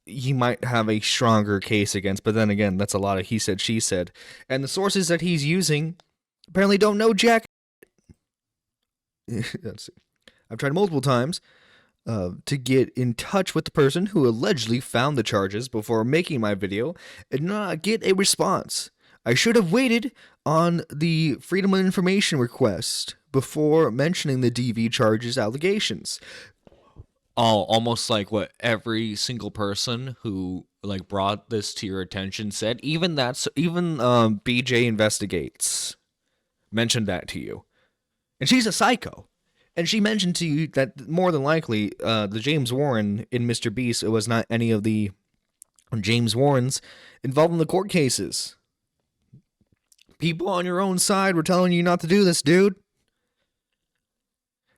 he might have a stronger case against. But then again, that's a lot of he said, she said. And the sources that he's using apparently don't know jack. I've tried multiple times to get in touch with the person who allegedly found the charges before making my video and not get a response. I should have waited on the Freedom of Information request before mentioning the DV charges allegations. Oh, almost like what every single person who like brought this to your attention said. Even BJ Investigates mentioned that to you, and she's a psycho. And she mentioned to you that more than likely, the James Warren in MrBeast, it was not any of the James Warrens involved in the court cases. People on your own side were telling you not to do this, dude.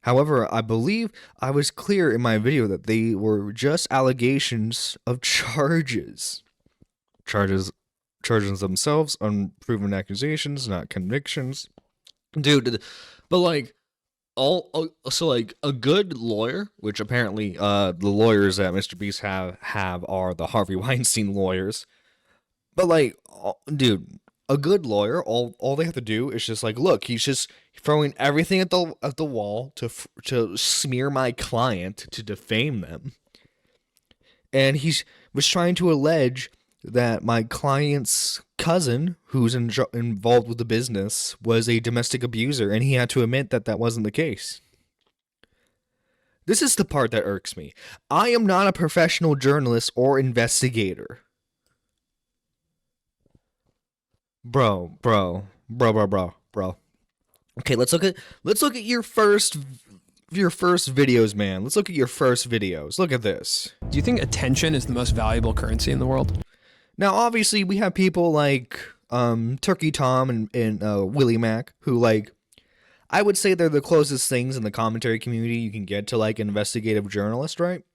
However, I believe I was clear in my video that they were just allegations of charges. Charges themselves, unproven accusations, not convictions. Dude, but like, so like a good lawyer, which apparently the lawyers that MrBeast have are the Harvey Weinstein lawyers. But like, dude, a good lawyer, all they have to do is just like, look, he's just throwing everything at the wall to smear my client, to defame them, and was trying to allege that my client's cousin, who's involved with the business, was a domestic abuser, and he had to admit that that wasn't the case. This is the part that irks me. I am not a professional journalist or investigator. Bro. Okay, let's look at your first videos, man. Let's look at your first videos. Look at this. Do you think attention is the most valuable currency in the world? Now, obviously, we have people like Turkey Tom and Willie Mac, who, like, I would say they're the closest things in the commentary community you can get to, like, an investigative journalist, right?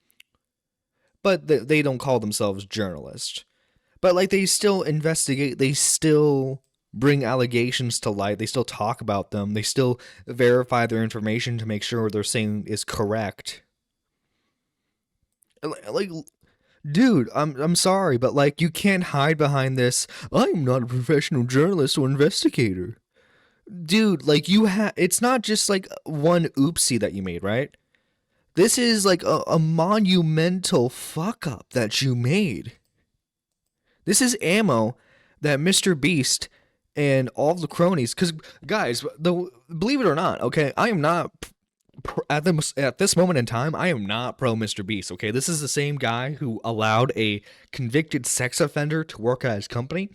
But they don't call themselves journalists. But, like, they still investigate, they still bring allegations to light, they still talk about them, they still verify their information to make sure what they're saying is correct. Like, dude, I'm sorry, but like, you can't hide behind this, I'm not a professional journalist or investigator. Dude, like, it's not just like one oopsie that you made, right? This is like a monumental fuck up that you made. This is ammo that MrBeast and all the cronies, because guys, believe it or not, okay, I am not at this moment in time, I am not pro MrBeast. Okay, this is the same guy who allowed a convicted sex offender to work at his company,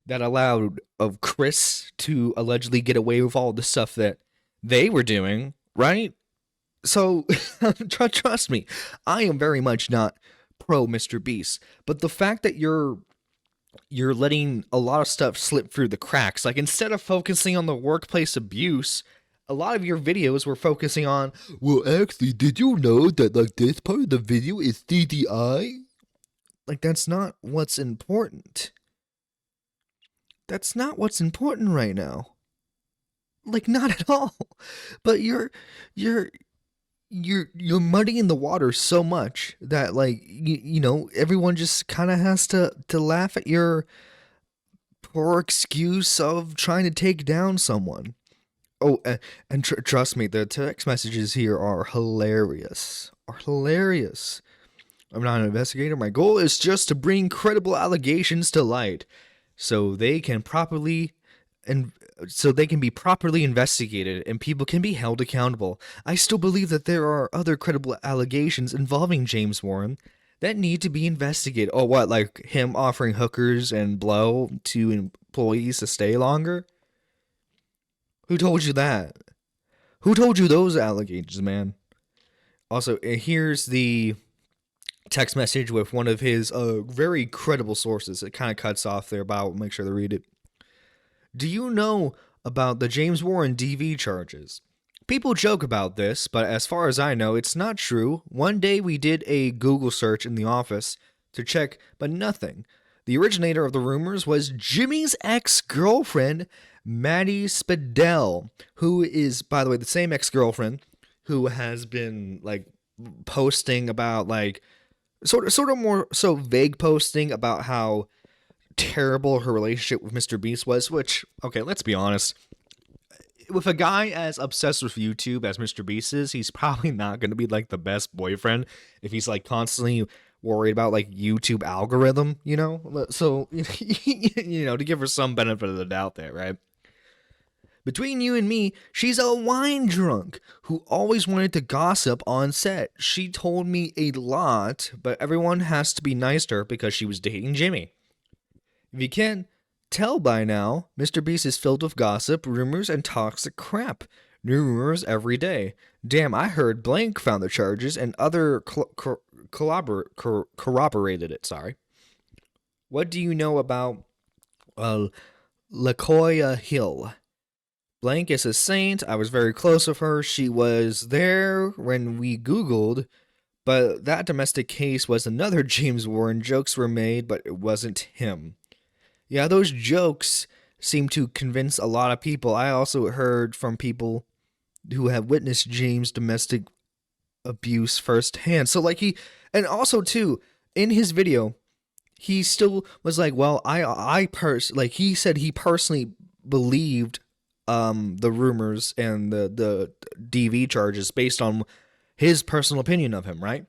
that allowed of Chris to allegedly get away with all the stuff that they were doing, right? So trust me, I am very much not pro MrBeast, but the fact that you're letting a lot of stuff slip through the cracks, like, instead of focusing on the workplace abuse, a lot of your videos were focusing on, well, actually, did you know that, like, this part of the video is CGI? Like, that's not what's important. That's not what's important right now. Like, not at all. But you're muddying the water so much that, like, you know, everyone just kind of has to laugh at your poor excuse of trying to take down someone. Oh, and trust me, the text messages here are hilarious. I'm not an investigator. My goal is just to bring credible allegations to light, so they can be properly investigated and people can be held accountable. I still believe that there are other credible allegations involving James Warren that need to be investigated. Oh, what, like him offering hookers and blow to employees to stay longer? Who told you that? Who told you those allegations, man? Also, here's the text message with one of his very credible sources. It kind of cuts off there, but I'll make sure to read it. Do you know about the James Warren DV charges? People joke about this, but as far as I know, it's not true. One day we did a Google search in the office to check, but nothing. The originator of the rumors was Jimmy's ex-girlfriend, Maddie Spadell, who is, by the way, the same ex-girlfriend who has been, like, posting about, like, sort of more so vague posting about how terrible her relationship with Mr. Beast was, which, okay, let's be honest. With a guy as obsessed with YouTube as Mr. Beast is, he's probably not going to be like the best boyfriend if he's like constantly worried about like YouTube algorithm, you know? So, you know, to give her some benefit of the doubt there, right? Between you and me, she's a wine drunk who always wanted to gossip on set. She told me a lot, but everyone has to be nice to her because she was dating Jimmy. If you can't tell by now, Mr. Beast is filled with gossip, rumors, and toxic crap. New rumors every day. Damn, I heard Blank found the charges and other corroborated it. Sorry. What do you know about LaCoya Hill? Blank is a saint. I was very close with her. She was there when we Googled, but that domestic case was another James Warren. Jokes were made, but it wasn't him. Yeah, those jokes seem to convince a lot of people. I also heard from people who have witnessed James' domestic abuse firsthand. So, like, and also, too, in his video, he still was like, well, he said he personally believed the rumors and the DV charges based on his personal opinion of him, right?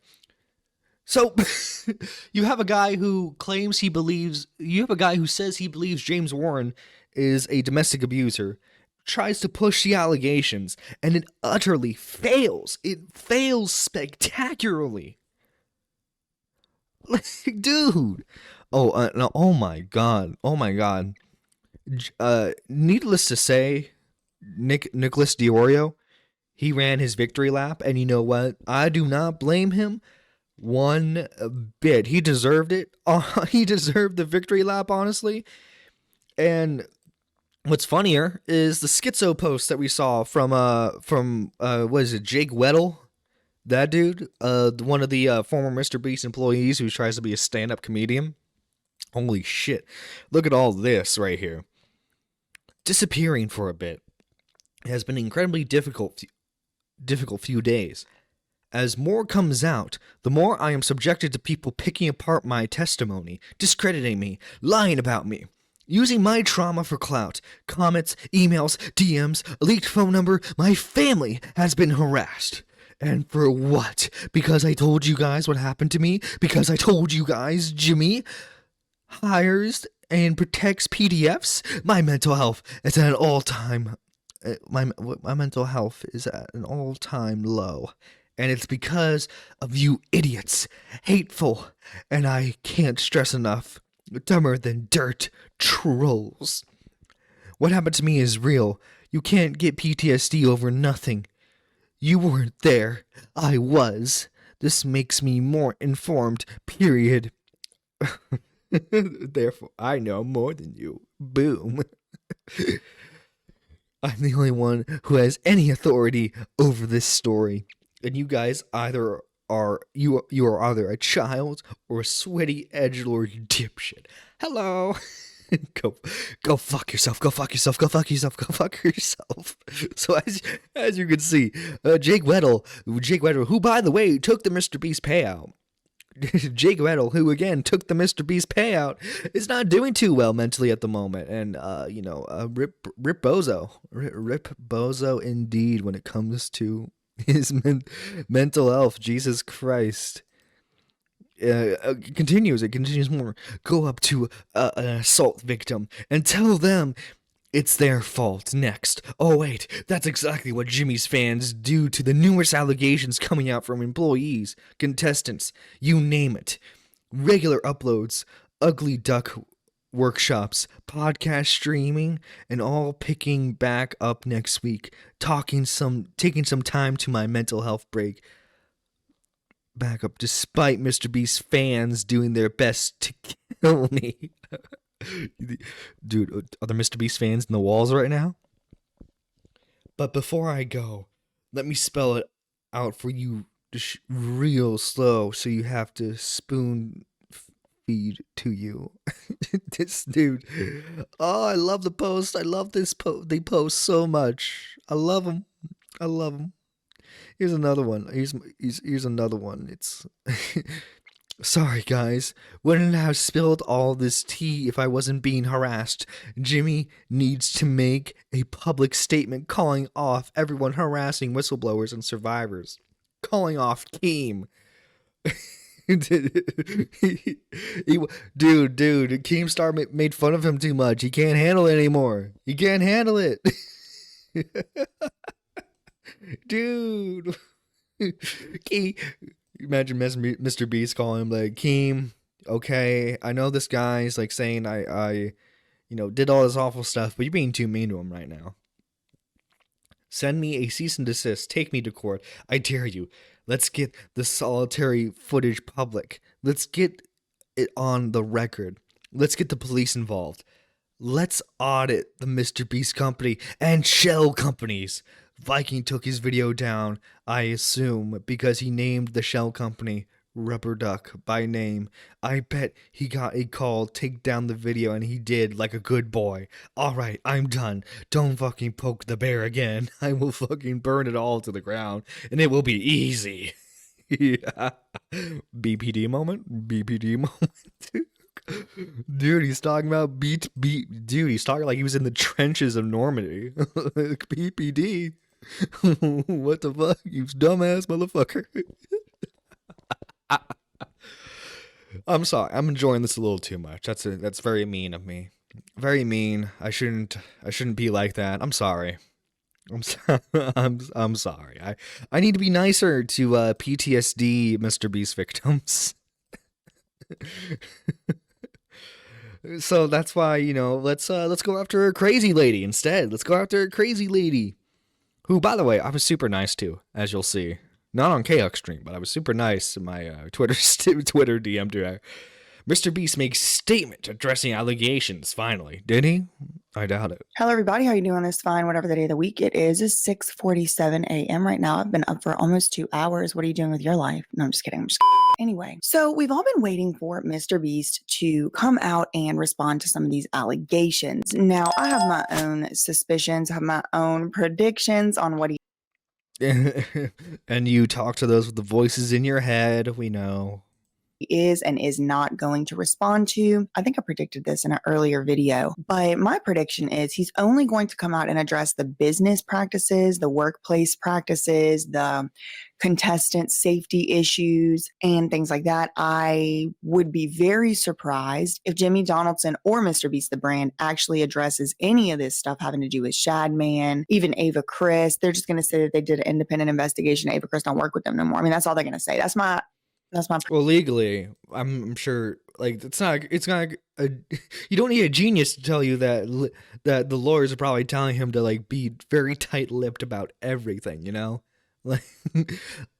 So you have a guy who claims you have a guy who says he believes James Warren is a domestic abuser, tries to push the allegations, and it utterly fails. It fails spectacularly. Like, dude. No, oh my god. Needless to say, Nicholas Diorio, he ran his victory lap, and you know what? I do not blame him one bit. He deserved it. He deserved the victory lap, honestly. And what's funnier is the schizo post that we saw from what is it, Jake Weddle? That dude, one of the former Mr. Beast employees who tries to be a stand-up comedian. Holy shit. Look at all this right here. Disappearing for a bit has been incredibly difficult few days. As more comes out, the more I am subjected to people picking apart my testimony, discrediting me, lying about me, using my trauma for clout, comments, emails, DMs, a leaked phone number. My family has been harassed. And for what? Because I told you guys what happened to me? Because I told you guys Jimmy hires and protects PDFs? My mental health is at an all-time my mental health is at an all-time low. And it's because of you idiots. Hateful. And I can't stress enough. Dumber than dirt trolls. What happened to me is real. You can't get PTSD over nothing. You weren't there. I was. This makes me more informed, period. Therefore, I know more than you. Boom. I'm the only one who has any authority over this story. And you guys either are either a child or a sweaty edgelord dipshit. Hello. Go fuck yourself. Go fuck yourself. Go fuck yourself. Go fuck yourself. So as you can see, Jake Weddle, who by the way took the Mr. Beast payout. Jake Weddle, who again took the Mr. Beast payout, is not doing too well mentally at the moment, and rip bozo indeed when it comes to his mental health. Jesus Christ. It continues more. Go up to an assault victim and tell them it's their fault. Next. Oh wait, that's exactly what Jimmy's fans do to the numerous allegations coming out from employees, contestants, you name it. Regular uploads, ugly duck workshops, podcast streaming, and all picking back up next week. Taking some time to my mental health break. Back up despite Mr. Beast's fans doing their best to kill me. Dude, are there Mr. Beast fans in the walls right now? But before I go, let me spell it out for you just real slow so you have to spoon feed to you. This dude. Oh, I love the post. I love this post. They post so much. I love them. Here's another one. Here's another one. It's Sorry, guys. Wouldn't have spilled all this tea if I wasn't being harassed. Jimmy needs to make a public statement calling off everyone harassing whistleblowers and survivors. Calling off Keem. Dude, Keemstar made fun of him too much. He can't handle it anymore. He can't handle it. Dude. Imagine Mr. Beast calling him like, Keem, okay, I know this guy's like saying I did all this awful stuff, but you're being too mean to him right now. Send me a cease and desist. Take me to court. I dare you. Let's get the solitary footage public. Let's get it on the record. Let's get the police involved. Let's audit the Mr. Beast company and shell companies. Viking took his video down, I assume, because he named the shell company Rubber Duck by name. I bet he got a call, take down the video, and he did like a good boy. Alright, I'm done. Don't fucking poke the bear again. I will fucking burn it all to the ground, and it will be easy. Yeah. BPD moment? BPD moment? Dude, he's talking about dude, he's talking like he was in the trenches of Normandy. PPD. What the fuck, you dumbass motherfucker. I'm sorry, I'm enjoying this a little too much. That's very mean of me. Very mean. I shouldn't be like that. I'm sorry. I'm sorry. I need to be nicer to PTSD Mr. Beast victims. So that's why, let's go after a crazy lady instead. Let's go after a crazy lady. Who, by the way, I was super nice to, as you'll see. Not on KX stream, but I was super nice in my Twitter DM to her. Mr. Beast makes statement addressing allegations, finally. Did he? I doubt it. Hello, everybody. How you doing this fine? Whatever the day of the week it is. It's 6:47 a.m. right now. I've been up for almost 2 hours. What are you doing with your life? No, I'm just kidding. Anyway, so we've all been waiting for Mr. Beast to come out and respond to some of these allegations. Now, I have my own suspicions, I have my own predictions on what he and you talk to those with the voices in your head, we know. Is and is not going to respond to. I think I predicted this in an earlier video, but my prediction is he's only going to come out and address the business practices, the workplace practices, the contestant safety issues, and things like that. I would be very surprised if Jimmy Donaldson or Mr. Beast the brand actually addresses any of this stuff having to do with Shadman, even Ava Chris. They're just going to say that they did an independent investigation. Ava Chris don't work with them no more. I mean, that's all they're going to say. That's my well, legally, I'm sure, like, it's not you don't need a genius to tell you that the lawyers are probably telling him to, like, be very tight-lipped about everything, like,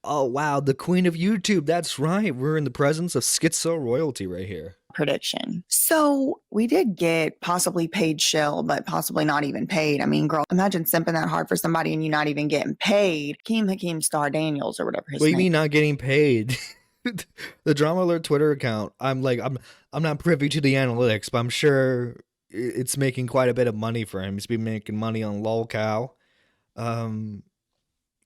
oh wow, the queen of YouTube, that's right, we're in the presence of schizo royalty right here. Prediction. So we did get possibly paid shill, but possibly not even paid. I mean, girl, imagine simping that hard for somebody and you not even getting paid. Hakeem Star Daniels or whatever his name. What do you mean mean not getting paid? The Drama Alert Twitter account, I'm not privy to the analytics, but I'm sure it's making quite a bit of money for him. He's been making money on lolcow.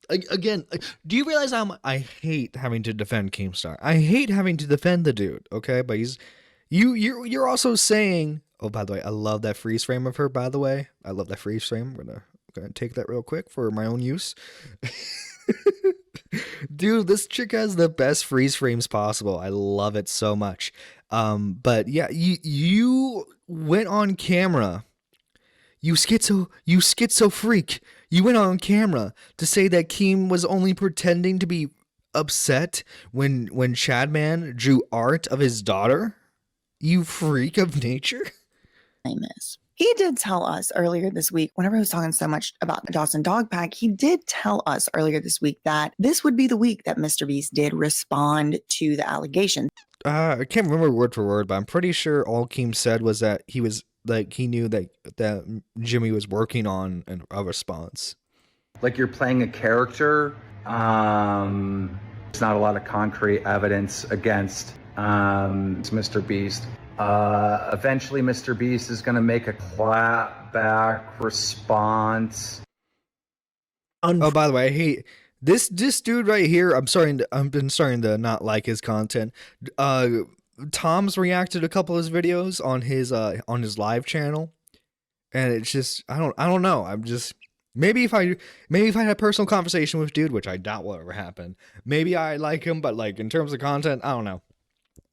Again, do you realize I hate having to defend Keemstar? I hate having to defend the dude, okay? But you're also saying, oh, by the way, I love that freeze frame of her, by the way. I love that freeze frame. I'm gonna take that real quick for my own use. Dude, this chick has the best freeze frames possible. I love it so much. But yeah, you went on camera. You schizo freak. You went on camera to say that Keem was only pretending to be upset when Shadman drew art of his daughter. You freak of nature. He did tell us earlier this week, whenever he was talking so much about the Dawson Dog Pack, he did tell us earlier this week that this would be the week that Mr. Beast did respond to the allegations. I can't remember word for word, but I'm pretty sure all Keem said was that he was like, he knew that Jimmy was working on a response. Like you're playing a character. There's not a lot of concrete evidence against Mr. Beast. Eventually Mr. Beast is going to make a clap back response. Oh, by the way, This dude right here, I've been starting to not like his content. Tom's reacted to a couple of his videos on his live channel, and it's just I don't know. I'm just maybe if I had a personal conversation with dude, which I doubt will ever happen, maybe I like him, but like in terms of content, I don't know.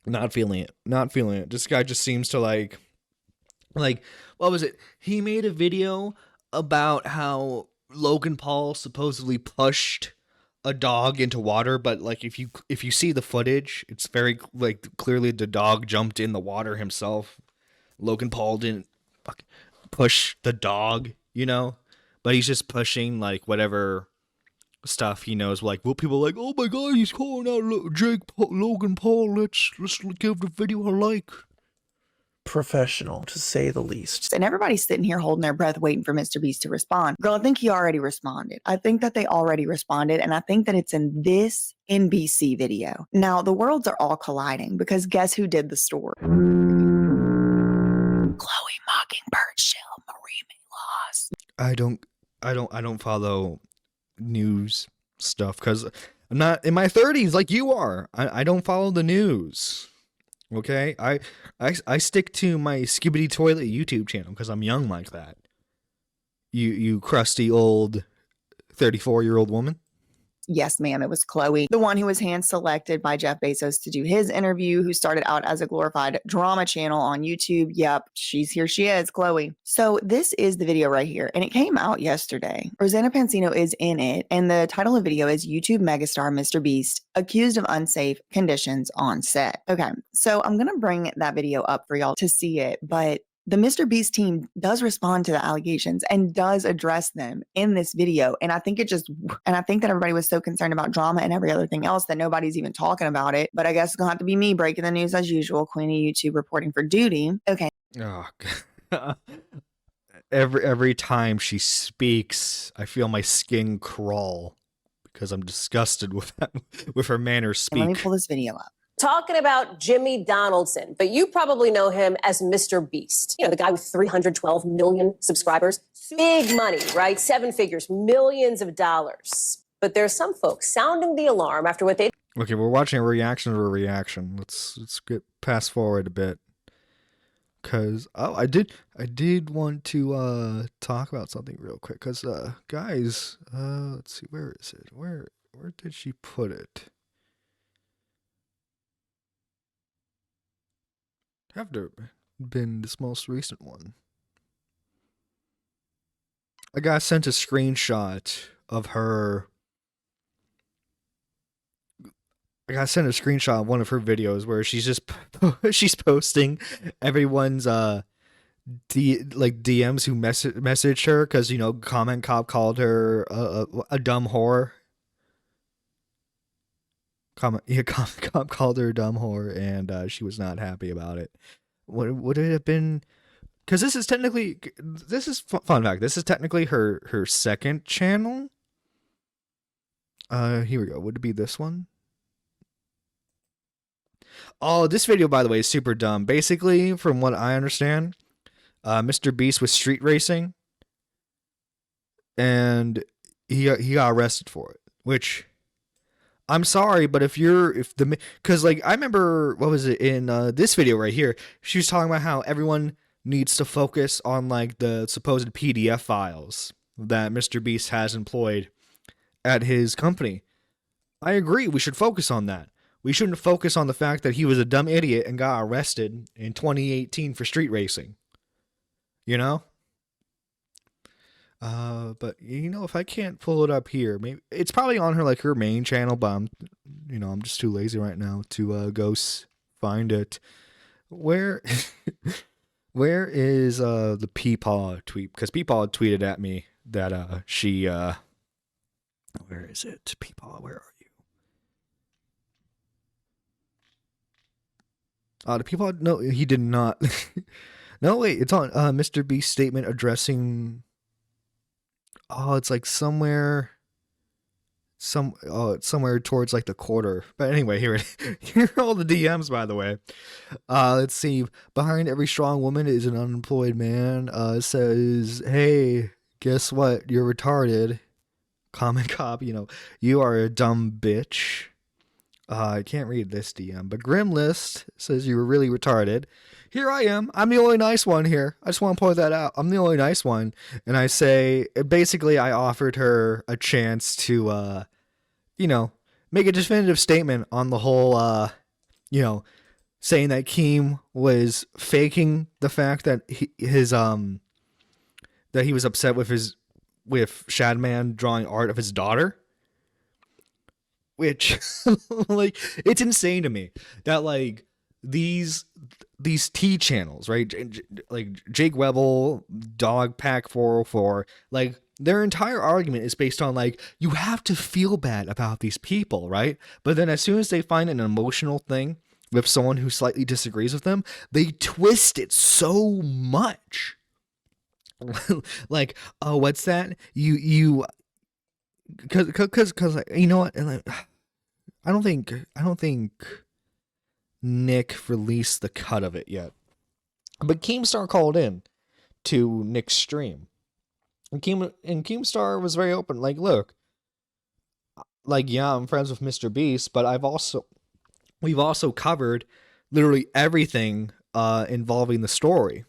Not feeling it. Not feeling it. This guy just seems to like what was it? He made a video about how Logan Paul supposedly pushed a dog into water, but like if you see the footage, it's very like clearly the dog jumped in the water himself. Logan Paul didn't push the dog, you know, but he's just pushing like whatever stuff he knows. Like, well, people are like, oh my god, he's calling out Logan Paul. Let's give the video a like. Professional, to say the least. And everybody's sitting here holding their breath waiting for MrBeast to respond. Girl, I think he already responded. I think that they already responded, and I think that it's in this NBC video. Now, the worlds are all colliding because guess who did the story? Chloe Mockingbird Shell Marie Loss. I don't follow news stuff because I'm not in my 30s like you are. I don't follow the news. Okay, I stick to my Skibbity Toilet YouTube channel because I'm young like that. You crusty old 34-year-old woman. Yes, ma'am. It was Chloe, the one who was hand selected by Jeff Bezos to do his interview, who started out as a glorified drama channel on YouTube. Yep, here she is, Chloe. So this is the video right here, and it came out yesterday. Rosanna Pansino is in it, and the title of the video is YouTube megastar MrBeast accused of unsafe conditions on set. Okay, so I'm going to bring that video up for y'all to see it, but the MrBeast team does respond to the allegations and does address them in this video. And I think I think that everybody was so concerned about drama and every other thing else that nobody's even talking about it. But I guess it's gonna have to be me breaking the news as usual, Queen of YouTube reporting for duty. Okay. Oh, God. Every time she speaks, I feel my skin crawl because I'm disgusted with her manner of speak. Let me pull this video up. Talking about Jimmy Donaldson, but you probably know him as MrBeast. You know, the guy with 312 million subscribers. Big money, right? 7 figures, millions of dollars. But there's some folks sounding the alarm after what they... Okay, we're watching a reaction to a reaction. Let's get past forward a bit. Cause I did want to talk about something real quick. Cause guys, let's see, where is it? Where did she put it? Have to been this most recent one. I got sent a screenshot of her. I got sent a screenshot of one of her videos where she's posting everyone's DMs who messaged her because, you know, Comment Cop called her a dumb whore. Comment Cop called her a dumb whore, and she was not happy about it. Would it have been? Because this is technically, fun fact. This is technically her second channel. Here we go. Would it be this one? Oh, this video, by the way, is super dumb. Basically, from what I understand, MrBeast was street racing, and he got arrested for it. Which, I'm sorry, but because like I remember, what was it in this video right here? She was talking about how everyone needs to focus on like the supposed PDF files that MrBeast has employed at his company. I agree. We should focus on that. We shouldn't focus on the fact that he was a dumb idiot and got arrested in 2018 for street racing. You know? But you know, if I can't pull it up here, maybe it's probably on her main channel, but I'm just too lazy right now to go find it. Where is the Peepaw tweet? Because Peepaw tweeted at me that she where is it? Peepaw, where are you? The people, no, he did not. No, wait, it's on MrBeast's statement addressing. Oh, it's like somewhere. It's somewhere towards like the quarter. But anyway, here are all the DMs, by the way. Let's see. Behind every strong woman is an unemployed man. It says, hey, guess what? You're retarded. Comment cop, you are a dumb bitch. I can't read this DM, but Grimlist says you were really retarded. Here I am. I'm the only nice one here. I just want to point that out. I'm the only nice one. And I say, basically, I offered her a chance to, make a definitive statement on the whole, saying that Keem was faking the fact that he was upset with Shadman drawing art of his daughter. Which, like, it's insane to me that, like, these T channels, right? Like Jake Webble, Dog Pack 404, like, their entire argument is based on, like, you have to feel bad about these people, right? But then as soon as they find an emotional thing with someone who slightly disagrees with them, they twist it so much. Like, oh, what's that? Because you know what? And like, I don't think Nick released the cut of it yet. But Keemstar called in to Nick's stream. And Keemstar was very open. Like, look, like, yeah, I'm friends with MrBeast, but we've also covered literally everything involving the story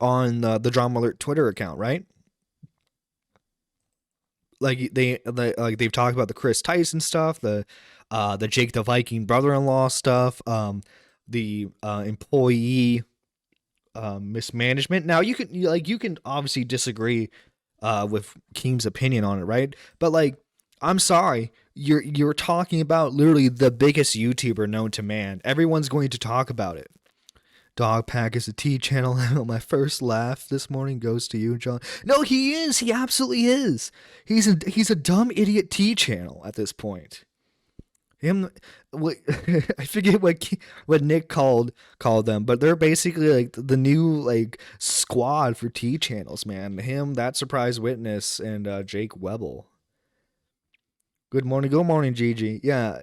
on the Drama Alert Twitter account, right? Like they've talked about the Chris Tyson stuff, the Jake the Viking brother-in-law stuff, the employee mismanagement. Now you can obviously disagree with Keem's opinion on it, right? But like, I'm sorry, you're talking about literally the biggest YouTuber known to man. Everyone's going to talk about it. Dog Pack is a T channel. My first laugh this morning goes to you, John. No, he is. He absolutely is. He's a dumb idiot T channel at this point. I forget what Nick called them, but they're basically like the new like squad for T channels, man. Him, that surprise witness, and Jake Webble. Good morning, Gigi. Yeah,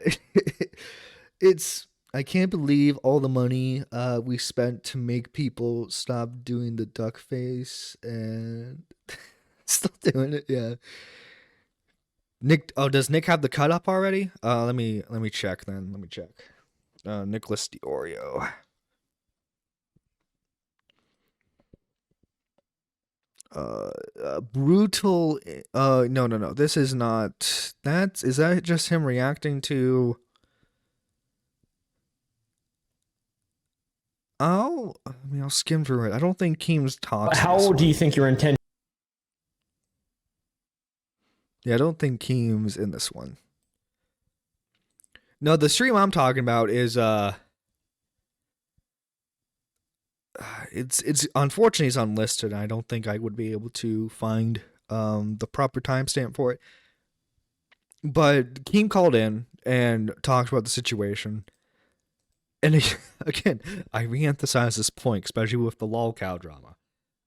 I can't believe all the money we spent to make people stop doing the duck face and still doing it. Yeah. Nick, does Nick have the cut up already? Let me check then. Let me check. Nicholas Diorio. Brutal. No. This is not. Is that just him reacting to? I'll skim through it. I don't think Keem's talks. How do you think your intention? Yeah, I don't think Keem's in this one. No, the stream I'm talking about is it's unfortunately it's unlisted. I don't think I would be able to find the proper timestamp for it. But Keem called in and talked about the situation. And again, I re-emphasize this point, especially with the lolcow drama.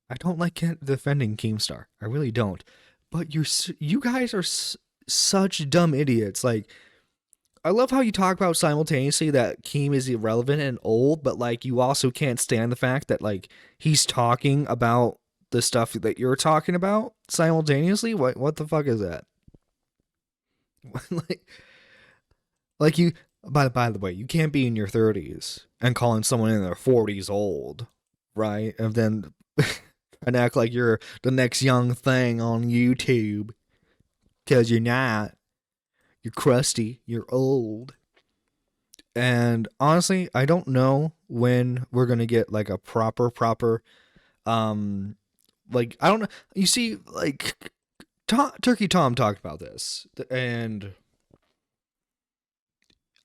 I don't like defending Keemstar. I really don't. But you guys are such dumb idiots. Like, I love how you talk about simultaneously that Keem is irrelevant and old, but like you also can't stand the fact that like he's talking about the stuff that you're talking about simultaneously. What the fuck is that? like you. By the way, you can't be in your 30s and calling someone in their 40s old, right? And then and act like you're the next young thing on YouTube, because you're not. You're crusty. You're old. And honestly, I don't know when we're gonna get like a proper, like, I don't know. You see, like, Turkey Tom talked about this, and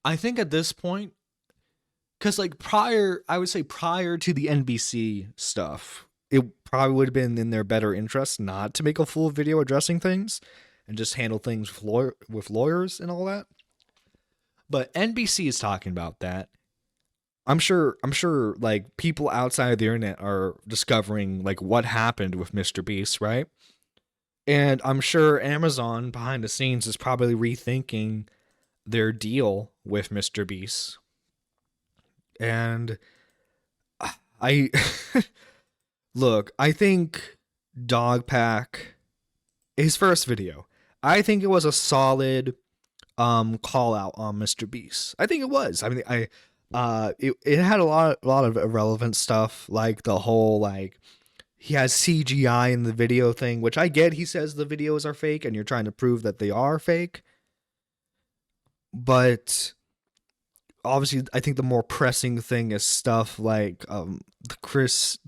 I think at this point, because like I would say prior to the NBC stuff, it probably would have been in their better interest not to make a full video addressing things and just handle things with lawyers and all that. But NBC is talking about that. I'm sure like people outside of the internet are discovering like what happened with MrBeast, right? And I'm sure Amazon behind the scenes is probably rethinking their deal with MrBeast. And I look, I think Dog Pack, his first video, I think it was a solid call out on Mr. Beast. I think it was. I mean, it had a lot of irrelevant stuff, like the whole like he has CGI in the video thing, which I get. He says the videos are fake, and you're trying to prove that they are fake. But obviously, I think the more pressing thing is stuff like the Chris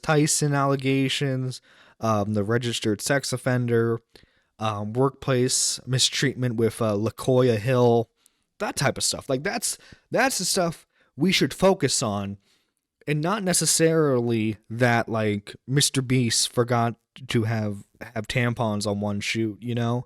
Tyson allegations, the registered sex offender, workplace mistreatment with LaCoya Hill, that type of stuff. Like that's the stuff we should focus on, and not necessarily that like Mr. Beast forgot to have tampons on one shoot, you know?